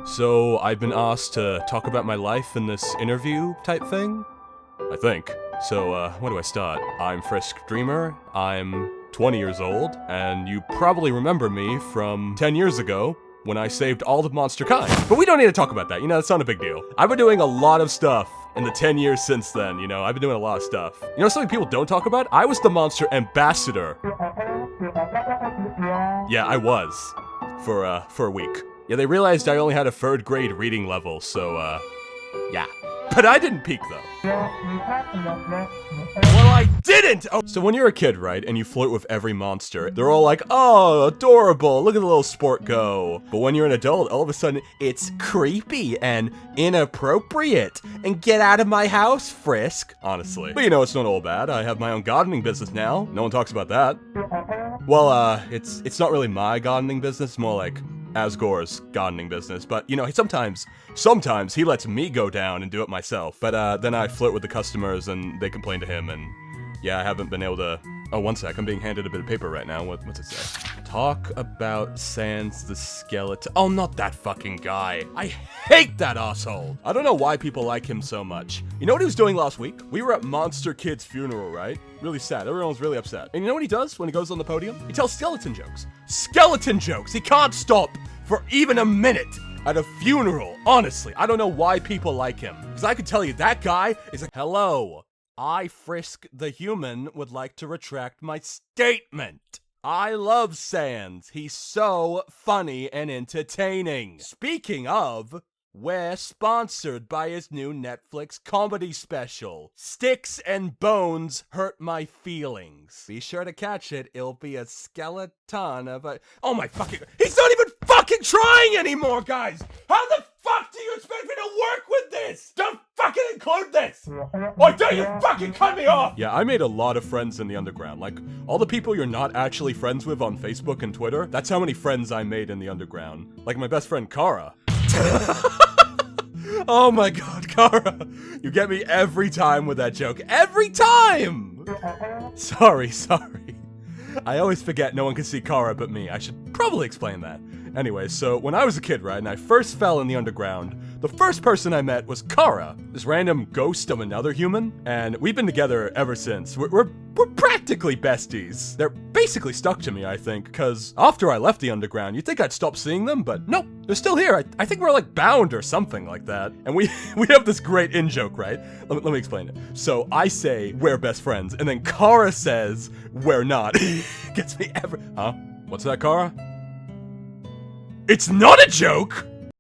So I've been asked to talk about my life in this interview type thing? I think. So, where do I start? I'm Frisk Dreemurr, I'm 20 years old, and you probably remember me from 10 years ago when I saved all of Monsterkind. But we don't need to talk about that, it's not a big deal. I've been doing a lot of stuff in the 10 years since then, I've been doing a lot of stuff. Something people don't talk about? I was the monster ambassador. Yeah, I was. For a week. Yeah, they realized I only had a 3rd grade reading level, so, yeah. But I didn't peak, though. Well, I didn't! Oh. So when you're a kid, right, and you flirt with every monster, they're all like, oh, adorable, look at the little sport go. But when you're an adult, all of a sudden, it's creepy and inappropriate. And get out of my house, Frisk. Honestly. But it's not all bad. I have my own gardening business now. No one talks about that. Well, it's not really my gardening business, more like Asgore's gardening business, but sometimes he lets me go down and do it myself, but then I flirt with the customers and they complain to him, and yeah, I haven't been able to. Oh, one sec, I'm being handed a bit of paper right now. What's it say? Talk about Sans the skeleton. Oh, not that fucking guy. I hate that asshole. I don't know why people like him so much. You know what he was doing last week? We were at Monsterkind's funeral, right? Really sad. Everyone was really upset. And you know what he does when he goes on the podium? He tells skeleton jokes. Skeleton jokes! He can't stop for even a minute at a funeral. Honestly, I don't know why people like him. Because I can tell you, that guy is like, hello. I, Frisk the human, would like to retract my statement. I love Sans. He's so funny and entertaining. Speaking of, we're sponsored by his new Netflix comedy special, Sticks and Bones Hurt My Feelings. Be sure to catch it. It'll be a skeleton of a... Oh my fucking... He's not even fucking trying anymore, guys! How the fuck do you expect me to work with this? Don't fucking include this! Or don't you fucking cut me off! Yeah, I made a lot of friends in the underground. Like, all the people you're not actually friends with on Facebook and Twitter, that's how many friends I made in the underground. Like my best friend, Kara. Oh my god, Kara! You get me every time with that joke. Every time! Sorry. I always forget no one can see Kara but me. I should probably explain that. Anyway, so when I was a kid, right, and I first fell in the underground, the first person I met was Kara, this random ghost of another human, and we've been together ever since. We're practically besties. They're basically stuck to me, I think, because after I left the underground, you'd think I'd stop seeing them, but nope, they're still here. I think we're like bound or something like that. And we have this great in-joke, right? Let me explain it. So I say, we're best friends, and then Kara says, we're not. Gets me Huh? What's that, Kara? It's not a joke!